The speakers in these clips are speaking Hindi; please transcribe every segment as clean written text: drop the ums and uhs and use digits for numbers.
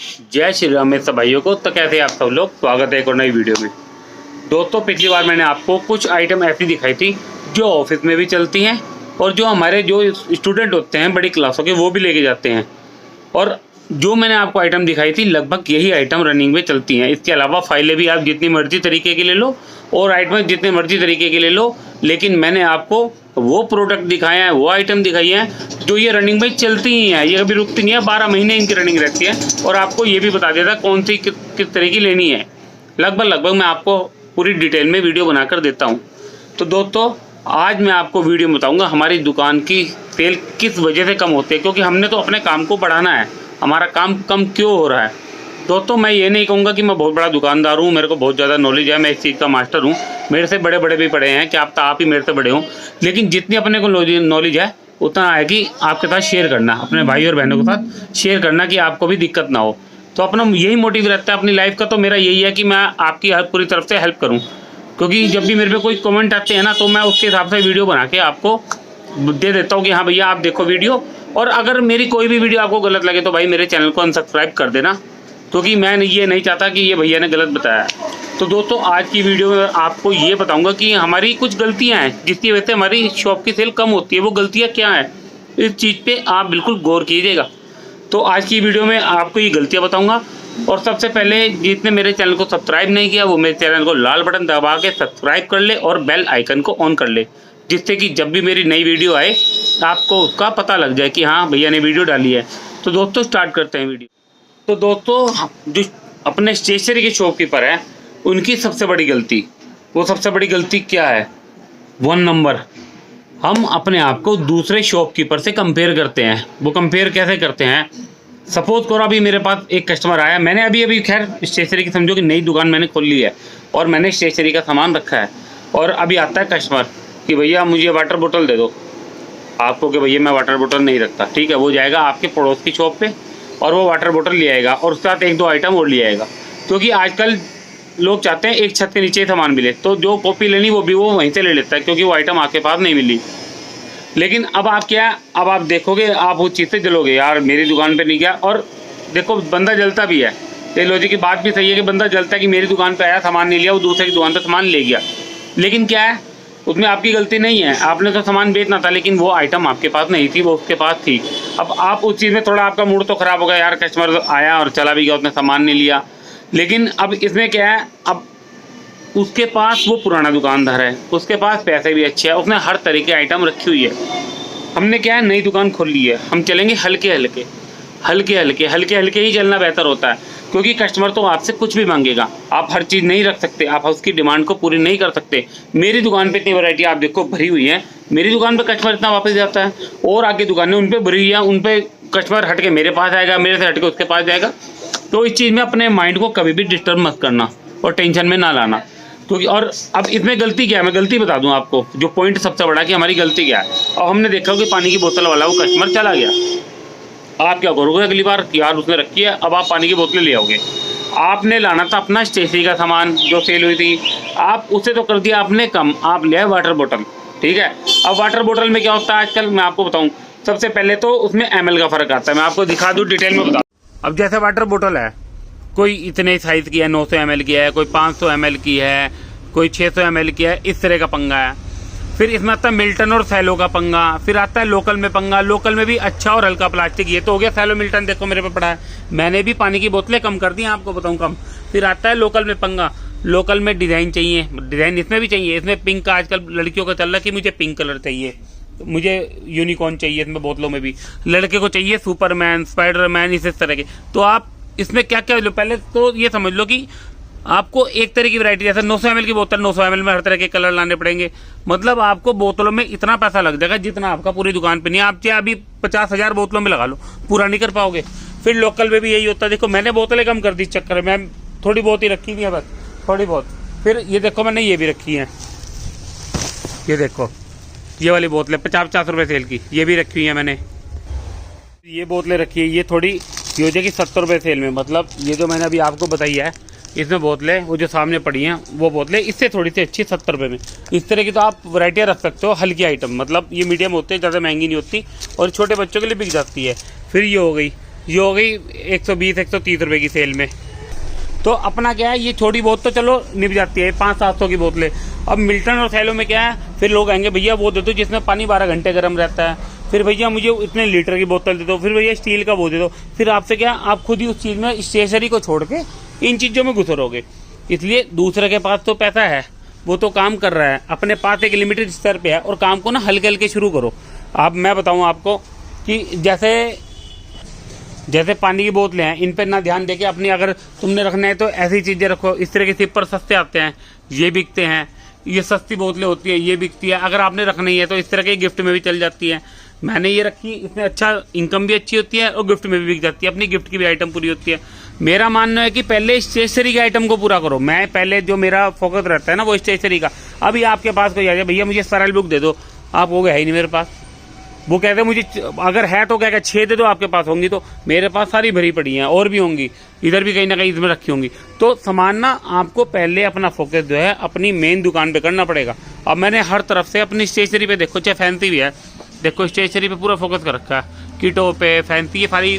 जय श्री राम मेरे सब भाइयों को। तो कैसे आप सब लोग, स्वागत है एक और नई वीडियो में। दोस्तों, पिछली बार मैंने आपको कुछ आइटम ऐसी दिखाई थी जो ऑफिस में भी चलती हैं और जो हमारे जो स्टूडेंट होते हैं बड़ी क्लासों के वो भी लेके जाते हैं। और जो मैंने आपको आइटम दिखाई थी लगभग यही आइटम रनिंग में चलती हैं। इसके अलावा फाइलें भी आप जितनी मर्जी तरीके की ले लो और आइटम जितने मर्जी तरीके के ले लो, लेकिन मैंने आपको वो प्रोडक्ट दिखाए हैं, वो आइटम दिखाई हैं जो ये रनिंग में चलती ही हैं। ये कभी रुकती नहीं है, 12 महीने इनकी रनिंग रहती है। और आपको ये भी बता देता कौन सी किस तरह की लेनी है। लगभग मैं आपको पूरी डिटेल में वीडियो बनाकर देता हूँ। तो दोस्तों, आज मैं आपको वीडियो में बताऊँगा हमारी दुकान की सेल किस वजह से कम होती है, क्योंकि हमने तो अपने काम को बढ़ाना है। हमारा काम कम क्यों हो रहा है दोस्तों? मैं ये नहीं कहूँगा कि मैं बहुत बड़ा दुकानदार हूँ, मेरे को बहुत ज़्यादा नॉलेज है, मैं इस चीज़ का मास्टर हूँ। मेरे से बड़े बड़े भी पढ़े हैं, क्या आप ही मेरे से बड़े हों, लेकिन जितनी अपने को नॉलेज है उतना है कि आपके साथ शेयर करना, अपने भाई और बहनों के साथ शेयर करना कि आपको भी दिक्कत ना हो। तो अपना यही मोटिव रहता है अपनी लाइफ का। तो मेरा यही है कि मैं आपकी पूरी तरफ से हेल्प करूँ, क्योंकि जब भी मेरे पे कोई कमेंट आते हैं ना तो मैं उसके हिसाब से वीडियो बना के आपको दे देता हूँ कि हाँ भैया आप देखो वीडियो। और अगर मेरी कोई भी वीडियो आपको गलत लगे तो भाई मेरे चैनल को अनसब्सक्राइब कर देना, क्योंकि मैं ये नहीं चाहता कि ये भैया ने गलत बताया। तो दोस्तों, आज की वीडियो में आपको ये बताऊंगा कि हमारी कुछ गलतियां हैं जिसकी वजह से हमारी शॉप की सेल कम होती है। वो गलतियां क्या हैं, इस चीज़ पे आप बिल्कुल गौर कीजिएगा। तो आज की वीडियो में आपको ये गलतियां बताऊंगा। और सबसे पहले, जिसने मेरे चैनल को सब्सक्राइब नहीं किया वो मेरे चैनल को लाल बटन दबा के सब्सक्राइब कर ले और बेल आइकन को ऑन कर ले, जिससे कि जब भी मेरी नई वीडियो आए आपको उसका पता लग जाए कि हाँ भैया ने वीडियो डाली है। तो दोस्तों, स्टार्ट करते हैं वीडियो। तो दोस्तों, जो अपने स्टेशनरी के शॉपकीपर हैं उनकी सबसे बड़ी गलती, वो सबसे बड़ी गलती क्या है? 1 नंबर, हम अपने आप को दूसरे शॉपकीपर से कंपेयर करते हैं। वो कंपेयर कैसे करते हैं? सपोज करो अभी मेरे पास एक कस्टमर आया, मैंने अभी खैर स्टेशनरी की समझो कि नई दुकान मैंने खोल ली है और मैंने स्टेशनरी का सामान रखा है। और अभी आता है कस्टमर कि भैया मुझे वाटर बोतल दे दो। आपको कि भैया मैं वाटर बोतल नहीं रखता, ठीक है, वो जाएगा आपके पड़ोस की शॉप पे और वो वाटर बोतल ले आएगा और उसके साथ 1-2 आइटम और ले आएगा, क्योंकि आजकल लोग चाहते हैं एक छत के नीचे ही सामान मिले। तो जो कॉपी लेनी वो भी वो वहीं से ले लेता है, क्योंकि वो आइटम आपके पास नहीं मिली। लेकिन अब आप देखोगे, आप उस चीज़ से जलोगे, यार मेरी दुकान पे नहीं गया। और देखो, बंदा जलता भी है, ये लॉजिक की बात भी सही है कि बंदा जलता है कि मेरी दुकान पे आया, सामान नहीं लिया, वो दूसरे की दुकान पे सामान ले गया। लेकिन क्या है, उसमें आपकी गलती नहीं है, आपने तो सामान बेचना था, लेकिन वो आइटम आपके पास नहीं थी, वो उसके पास थी। अब आप उस चीज़ में थोड़ा आपका मूड तो ख़राब हो गया, यार कस्टमर आया और चला भी गया, उसने सामान नहीं लिया। लेकिन अब इसमें क्या है, अब उसके पास वो पुराना दुकानदार है, उसके पास पैसे भी अच्छे हैं, उसने हर तरह की आइटम रखी हुई है। हमने क्या है, नई दुकान खोल ली है, हम चलेंगे हल्के हल्के ही चलना बेहतर होता है, क्योंकि कस्टमर तो आपसे कुछ भी मांगेगा। आप हर चीज़ नहीं रख सकते, आप उसकी डिमांड को पूरी नहीं कर सकते। मेरी दुकान पे इतनी वैरायटी आप देखो भरी हुई है, मेरी दुकान पे कस्टमर इतना वापस जाता है, और आगे दुकानें उन पे भरी हुई है, उन पे कस्टमर हट के मेरे पास आएगा, मेरे से हट के उसके पास जाएगा। तो इस चीज़ में अपने माइंड को कभी भी डिस्टर्ब मत करना और टेंशन में ना लाना, क्योंकि और अब इसमें गलती क्या है, मैं गलती बता दूं आपको, जो पॉइंट सबसे बड़ा कि हमारी गलती क्या है। और हमने देखा कि पानी की बोतल वाला वो कस्टमर चला गया, आप क्या करोगे अगली बार? यार उसने रखी है, अब आप पानी की बोतलें ले आओगे। आपने लाना था अपना स्टेशनरी का सामान जो सेल हुई थी, आप उसे तो कर दिया आपने कम, आप ले आए वाटर बोतल, ठीक है। अब वाटर बोतल में क्या होता है आजकल, मैं आपको बताऊँ। सबसे पहले तो उसमें ml का फ़र्क आता है, मैं आपको दिखा दूँ, डिटेल में बता। अब जैसे वाटर बोतल है, कोई इतने साइज़ की है, 900 ml की है, कोई 500 ml की है, कोई 600 ml की है, इस तरह का पंगा है। फिर इसमें आता है मिल्टन और सैलो का पंगा, फिर आता है लोकल में पंगा। लोकल में भी अच्छा और हल्का प्लास्टिक, ये तो हो गया सैलो मिल्टन, देखो मेरे पे पड़ा है, मैंने भी पानी की बोतलें कम कर दी, आपको बताऊं कम। फिर आता है लोकल में पंगा, लोकल में डिज़ाइन चाहिए, डिज़ाइन इसमें भी चाहिए। इसमें पिंक का आजकल लड़कियों का चल रहा है कि मुझे पिंक कलर चाहिए, मुझे यूनिकॉर्न चाहिए, इसमें बोतलों में भी लड़के को चाहिए सुपरमैन, स्पाइडरमैन, इस तरह के। तो आप इसमें क्या क्या लो, पहले तो ये समझ लो कि आपको एक तरह की वैरायटी, जैसे 900 ml की बोतल, 900 ml में हर तरह के कलर लाने पड़ेंगे। मतलब आपको बोतलों में इतना पैसा लग जाएगा जितना आपका पूरी दुकान पे नहीं। आप चाहे अभी 50,000 बोतलों में लगा लो, पूरा नहीं कर पाओगे। फिर लोकल में भी यही होता है, देखो मैंने बोतलें कम कर दी चक्कर में, थोड़ी बहुत ही रखी हुई है, बस थोड़ी बहुत। फिर ये देखो मैंने ये भी रखी है, ये देखो ये वाली बोतलें 50-50 रुपये सेल की, ये भी रखी हुई है मैंने। ये बोतलें रखी है, ये थोड़ी ये हो जाएगी 70 रुपये सेल में। मतलब ये जो मैंने अभी आपको बताई है, इसमें बोतलें वो जो सामने पड़ी हैं वो बोतलें इससे थोड़ी सी अच्छी 70 रुपये में। इस तरह की तो आप वैरायटियाँ रख सकते हो, हल्की आइटम, मतलब ये मीडियम होते हैं, ज़्यादा महंगी नहीं होती और छोटे बच्चों के लिए बिक जाती है। फिर ये हो गई, ये हो गई 120-130 रुपये की सेल में। तो अपना क्या है, ये छोटी बोतल तो चलो निभ जाती है, 500-700 की बोतलें। अब मिल्टन और थैलों में क्या है, फिर लोग आएंगे भैया वो दे दो जिसमें पानी 12 घंटे गर्म रहता है, फिर भैया मुझे इतने लीटर की बोतल दे दो, फिर भैया स्टील का वो दे दो। फिर आपसे क्या, आप खुद ही उस चीज़ में स्टेशनरी को छोड़ के इन चीज़ों में घुस रहोगे। इसलिए दूसरे के पास तो पैसा है, वो तो काम कर रहा है, अपने पास एक लिमिटेड स्तर पे है, और काम को ना हल्के हल्के शुरू करो। अब मैं बताऊँ आपको कि जैसे पानी की बोतलें हैं, इन पर ना ध्यान देके अपनी, अगर तुमने रखना है तो ऐसी चीज़ें रखो। इस तरह के सिपर सस्ते आते हैं, ये बिकते हैं, ये सस्ती बोतलें होती है, ये बिकती है। अगर आपने रखनी है तो इस तरह के गिफ्ट में भी चल जाती है। मैंने ये रखी, इसमें अच्छा इनकम भी अच्छी होती है और गिफ्ट में भी बिक जाती है, अपनी गिफ्ट की भी आइटम पूरी होती है। मेरा मानना है कि पहले स्टेशनरी के आइटम को पूरा करो। मैं पहले जो मेरा फोकस रहता है ना वो स्टेशनरी का। अभी आपके पास कोई आ जाए, भैया मुझे सरल बुक दे दो, आप हो गए है ही नहीं मेरे पास। वो कहते हैं मुझे, अगर है तो क्या 6 दे दो, आपके पास होंगी तो। मेरे पास सारी भरी पड़ी हैं, और भी होंगी, इधर भी कहीं ना कहीं इसमें रखी होंगी। तो सामान ना आपको पहले अपना फोकस जो है अपनी मेन दुकान पे करना पड़ेगा। अब मैंने हर तरफ से अपनी स्टेशनरी पे, देखो चाहे फैंसी भी है, देखो स्टेशनरी पे पूरा फोकस कर रखा है, किटों पे, फैंसी, ये सारी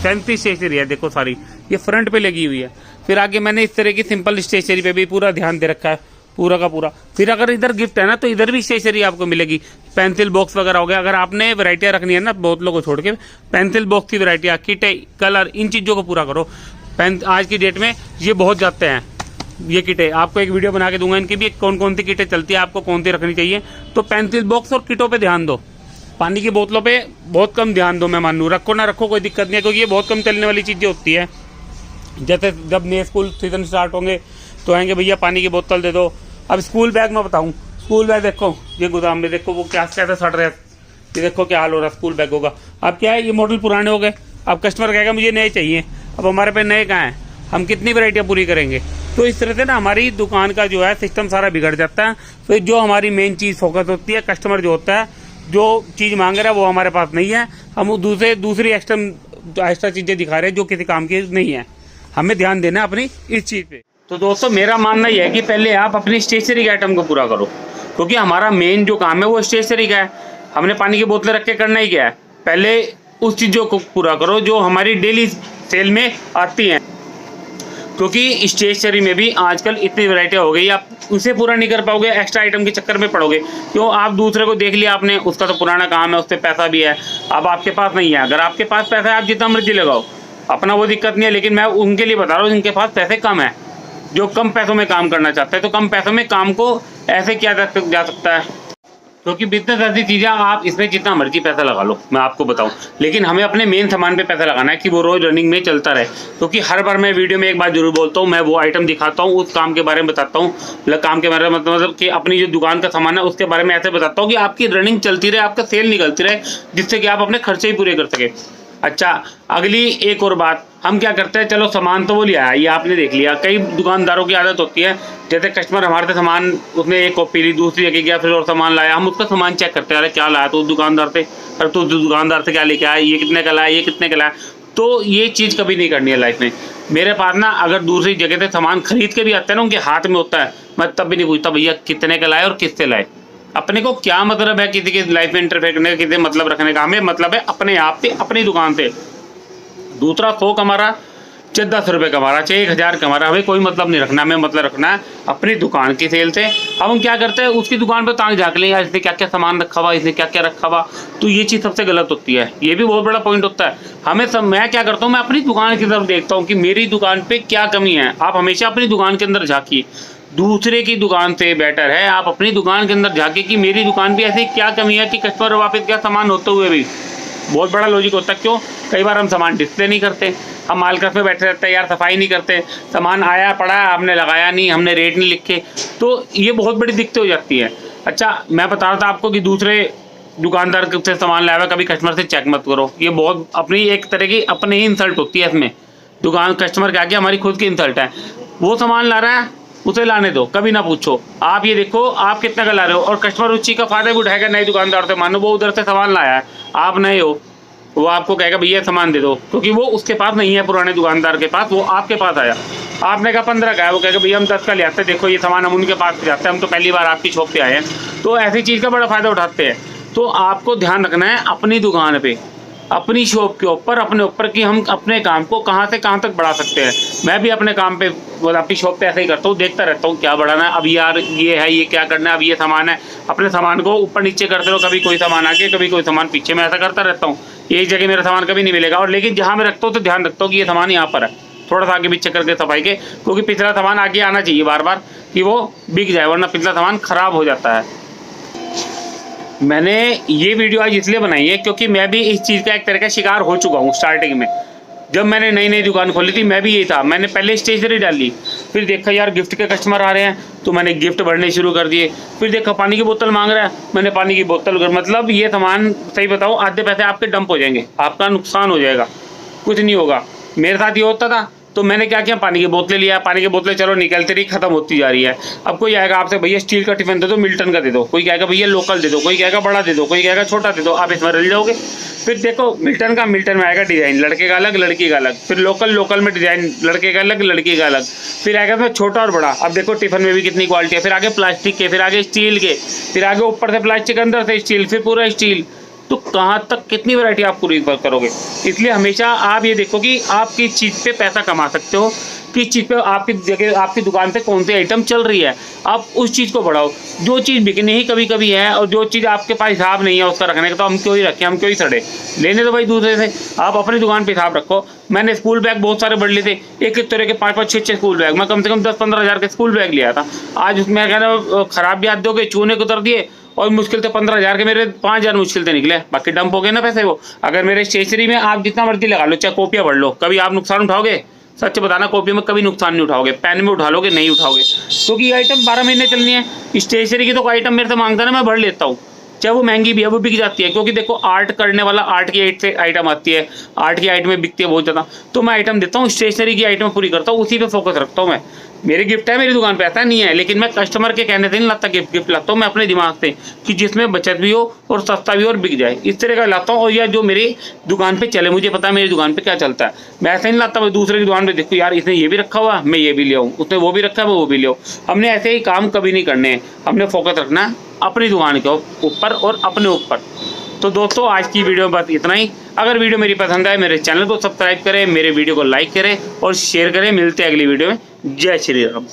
फैंसी स्टेशनरी है, देखो सारी ये फ्रंट पे लगी हुई है। फिर आगे मैंने इस तरह की सिंपल स्टेशनरी पे भी पूरा ध्यान दे रखा है, पूरा का पूरा। फिर अगर इधर गिफ्ट है ना तो इधर भी स्टेशनरी आपको मिलेगी, पेंसिल बॉक्स वगैरह हो गया। अगर आपने वैरायटियां रखनी है ना बोतलों को छोड़ के, पेंसिल बॉक्स की वैरायटियां, किटे, कलर, इन चीज़ों को पूरा करो। आज की डेट में ये बहुत जाते हैं ये किटे। आपको एक वीडियो बना के दूंगा इनकी भी, कौन कौन सी किटें चलती है, आपको कौन सी रखनी चाहिए। तो पेंसिल बॉक्स और किटों पर ध्यान दो, पानी की बोतलों पे बहुत कम ध्यान दो। मैं मानूँ रखो ना रखो कोई दिक्कत नहीं है, क्योंकि ये बहुत कम चलने वाली चीज़ें होती है। जैसे जब नए स्कूल सीजन स्टार्ट होंगे तो आएंगे भैया पानी की बोतल दे दो। अब स्कूल बैग मैं बताऊं, स्कूल बैग देखो ये गोदाम में, देखो वो कैसे सड़ रहे हैं, ये देखो क्या हाल हो रहा है स्कूल बैगों का। अब क्या है, ये मॉडल पुराने हो गए, अब कस्टमर कहेगा मुझे नए चाहिए। अब हमारे पे नए कहाँ हैं, हम कितनी वैरायटियाँ पूरी करेंगे। तो इस तरह से ना हमारी दुकान का जो है सिस्टम सारा बिगड़ जाता है। फिर जो हमारी मेन चीज़ फोकस होती है, कस्टमर जो होता है जो चीज़ मांग रहा है वो हमारे पास नहीं है, हम दूसरी एक्स्ट्रा चीज़ें दिखा रहे हैं जो किसी काम की नहीं है। हमें ध्यान देना है अपनी इस चीज़ पे। तो दोस्तों मेरा मानना यह है कि पहले आप अपनी स्टेशनरी के आइटम को पूरा करो, क्योंकि हमारा मेन जो काम है वो स्टेशनरी का है। हमने पानी की बोतलें रख के करना ही क्या है, पहले उस चीज़ों को पूरा करो जो हमारी डेली सेल में आती हैं। क्योंकि स्टेशनरी में भी आजकल इतनी वैरायटी हो गई, आप उसे पूरा नहीं कर पाओगे, एक्स्ट्रा आइटम के चक्कर में पड़ोगे। क्यों, आप दूसरे को देख लिया आपने, उसका तो पुराना काम है, उस पर पैसा भी है, अब आपके पास नहीं है। अगर आपके पास पैसा है आप जितना मर्जी लगाओ, अपना वो दिक्कत नहीं है। लेकिन मैं उनके लिए बता रहा हूँ जिनके पास पैसे कम है, जो कम पैसों में काम करना चाहते हैं। तो कम पैसों में काम को ऐसे किया जा सकता है, क्योंकि बिजनेस ऐसी चीज़ है, आप इसमें जितना मर्जी पैसा लगा लो, मैं आपको बताऊं, लेकिन हमें अपने मेन सामान पे पैसा लगाना है कि वो रोज रनिंग में चलता रहे। क्योंकि हर बार मैं वीडियो में एक बात जरूर बोलता हूँ, मैं वो आइटम दिखाता हूँ, उस काम के बारे में बताता हूँ, काम के बारे में मतलब कि अपनी जो दुकान का सामान है उसके बारे में ऐसे बताता हूँ कि आपकी रनिंग चलती रहे, आपका सेल निकलती रहे, जिससे कि आप अपने खर्चे ही पूरे कर सके। अच्छा, अगली एक और बात, हम क्या करते हैं, चलो सामान तो वो लिया है, ये आपने देख लिया। कई दुकानदारों की आदत होती है, जैसे कस्टमर हमारे से सामान, उसने एक कॉपी ली, दूसरी जगह गया, फिर और सामान लाया, हम उसका सामान चेक करते हैं, अरे क्या लाया तो दुकानदार से, अरे तो दुकानदार से क्या लेके आया, ये कितने का लाया, ये कितने का लाया। तो ये चीज़ कभी नहीं करनी है लाइफ में। मेरे पास ना अगर दूसरी जगह से सामान खरीद के भी आते हैं ना, उनके हाथ में होता है, मैं तब भी नहीं पूछता भैया कितने का लाए और किससे लाए। अपने को क्या मतलब है किसी की लाइफ में इंटरफेयर करने का, किसी मतलब रखने का, हमें मतलब है अपने आप से, अपनी दुकान से। दूसरा 100 कमा रहा, चाहे 10 रुपये कमा रहा, चाहे 1000 कमा रहा, हमें कोई मतलब नहीं रखना, हमें मतलब रखना है अपनी दुकान की सेल से। अब हम क्या करते हैं, उसकी दुकान पर तांग झाँक लें, यार इसने क्या क्या सामान रखा हुआ, इसने क्या क्या रखा हुआ। तो ये चीज़ सबसे गलत होती है, ये भी बहुत बड़ा पॉइंट होता है। हमें मैं क्या करता हूँ, मैं अपनी दुकान की तरफ देखता हूँ कि मेरी दुकान पर क्या कमी है। आप हमेशा अपनी दुकान के अंदर झाँकिए, दूसरे की दुकान से बेटर है आप अपनी दुकान के अंदर जाके कि मेरी दुकान पे ऐसी क्या कमी है कि कस्टमर वापस क्या सामान होते हुए भी। बहुत बड़ा लॉजिक होता है। क्यों, कई बार हम सामान डिस्प्ले नहीं करते, हम मालकस में बैठे रहते हैं, यार सफाई नहीं करते, सामान आया पड़ा आपने लगाया नहीं, हमने रेट नहीं लिखे, तो ये बहुत बड़ी दिक्कत हो जाती है। अच्छा, मैं बता रहा था आपको कि दूसरे दुकानदार से सामान लाया हुआ कभी कस्टमर से चेक मत करो, ये बहुत अपनी एक तरह की अपनी ही इंसल्ट होती है। इसमें दुकान कस्टमर के आगे हमारी खुद की इंसल्ट है। वो सामान ला रहा है, उसे लाने दो, कभी ना पूछो आप ये देखो आप कितना का ला रहे हो, और कस्टमर उस चीज़ का फायदा भी उठाएगा नए दुकानदार से। मानो वो उधर से सामान लाया है, आप नए हो, वो आपको कहेगा भैया सामान दे दो, क्योंकि वो उसके पास नहीं है, पुराने दुकानदार के पास, वो आपके पास आया, आपने कहा 15 का है, वो कहेगा भैया हम 10 का ले आते हैं, देखो ये सामान हम उनके पास से जाते हैं, हम तो पहली बार आपकी शॉप पे आए हैं। तो ऐसी चीज़ का बड़ा फ़ायदा उठाते हैं। तो आपको ध्यान रखना है अपनी दुकान पे अपनी शॉप के ऊपर, अपने ऊपर कि हम अपने काम को कहाँ से कहाँ तक बढ़ा सकते हैं। मैं भी अपने काम पे, अपनी शॉप पे ऐसे ही करता हूँ, देखता रहता हूँ क्या बढ़ाना है। अब यार ये है, ये क्या करना है, अब ये सामान है, अपने सामान को ऊपर नीचे करते रहो। कभी कोई सामान आगे, कभी कोई सामान पीछे, मैं ऐसा करता रहता हूँ। एक जगह मेरा सामान कभी नहीं मिलेगा। और लेकिन जहाँ मैं रखता हूँ तो ध्यान रखता हूँ कि ये सामान यहाँ पर है, थोड़ा सा आगे पीछे करके सफाई के, क्योंकि पिछला सामान आगे आना चाहिए बार बार कि वो बिक जाए, वरना पिछला सामान खराब हो जाता है। मैंने ये वीडियो आज इसलिए बनाई है क्योंकि मैं भी इस चीज़ का एक तरह का शिकार हो चुका हूँ। स्टार्टिंग में जब मैंने नई नई दुकान खोली थी, मैं भी यही था। मैंने पहले स्टेशनरी डाली, फिर देखा यार गिफ्ट के कस्टमर आ रहे हैं तो मैंने गिफ्ट भरने शुरू कर दिए। फिर देखा पानी की बोतल मांग रहा है, मैंने पानी की बोतल कर, मतलब ये सामान सही बताऊँ आधे पैसे आपके डंप हो जाएंगे, आपका नुकसान हो जाएगा, कुछ नहीं होगा। मेरे साथ ये होता था, तो मैंने क्या किया, पानी की बोतलें लिया। पानी की बोतलें चलो निकलते रही, खत्म होती जा रही है। अब कोई आएगा आपसे, भैया स्टील का टिफिन दे दो, मिल्टन का दे दो, कोई कहेगा भैया लोकल दे दो, कोई कहेगा बड़ा दे दो, कोई कहेगा छोटा दे दो, आप इसमें रल जाओगे। फिर देखो मिल्टन में आएगा डिज़ाइन, लड़के का अलग लड़की का अलग। फिर लोकल में डिज़ाइन लड़के का अलग लड़की का अलग। फिर आएगा फिर छोटा और बड़ा। अब देखो टिफिन में भी कितनी क्वालिटी है। फिर आगे प्लास्टिक के, फिर आगे स्टील के, फिर आगे ऊपर से प्लास्टिक, अंदर से स्टील, फिर पूरा स्टील। तो कहाँ तक कितनी वैरायटी आप पूरी करोगे। इसलिए हमेशा आप ये देखो कि आप किस चीज़ पे पैसा कमा सकते हो, किस चीज़ पे आपकी जगह, आपकी दुकान पे कौन सी आइटम चल रही है, आप उस चीज़ को बढ़ाओ। जो चीज़ बिकनी ही कभी कभी है और जो चीज़ आपके पास हिसाब नहीं है उसका रखने का, तो हम क्यों ही रखें, हम क्यों ही सड़े, लेने दो भाई दूसरे से। आप अपनी दुकान पे हिसाब रखो। मैंने स्कूल बैग बहुत सारे बढ़ लिए थे, एक एक तरह के 5-5, 6-6 स्कूल बैग। मैं कम से कम 10-15 हज़ार के स्कूल बैग लिया था। आज उसमें कह रहा खराब भी आते हो गए, चूने को उतर दिए, और मुश्किल से 15 हज़ार के मेरे 5 हज़ार मुश्किल से निकले, बाकी डंप हो गए ना पैसे वो। अगर मेरे स्टेशनरी में आप जितना मर्जी लगा लो, चाहे कॉपियाँ पढ़ लो, कभी आप नुकसान उठाओगे? सच बताना, कॉपी में कभी नुकसान नहीं उठाओगे। पेन में उठा लोगे? नहीं उठाओगे, क्योंकि ये आइटम 12 महीने चलनी है। स्टेशनरी की तो आइटम मेरे से मांगता है ना, मैं भर लेता हूँ, चाहे वो महंगी भी है, वो बिक जाती है। क्योंकि देखो आर्ट करने वाला, आर्ट की आइटम आती है, आर्ट की आइटमें बिकती है बहुत ज़्यादा, तो मैं आइटम देता हूँ, स्टेशनरी की आइटम पूरी करता हूँ, उसी पे फोकस रखता हूँ मैं। मेरी गिफ्ट है मेरी दुकान पे, ऐसा नहीं है, लेकिन मैं कस्टमर के कहने से नहीं लाता गिफ्ट लाता हूँ मैं अपने दिमाग से, कि जिसमें बचत भी हो और सस्ता भी हो और बिक जाए, इस तरह का लाता हूँ। और या जो मेरी दुकान पे चले, मुझे पता है मेरी दुकान पे क्या चलता है, मैं ऐसा नहीं लाता। मैं दूसरे की दुकान पे देखो यार इसने ये भी रखा हुआ, मैं ये भी ले आऊँ, उसने वो भी रखा है, मैं वो भी ले आऊँ। हमने ऐसे ही काम कभी नहीं करने हैं, हमने फोकस रखना है अपनी दुकान के ऊपर और अपने ऊपर। तो दोस्तों आज की वीडियो में बस इतना ही। अगर वीडियो मेरी पसंद आए, मेरे चैनल को सब्सक्राइब करें, मेरे वीडियो को लाइक करें और शेयर करें। मिलते हैं अगली वीडियो में। जय श्री राम।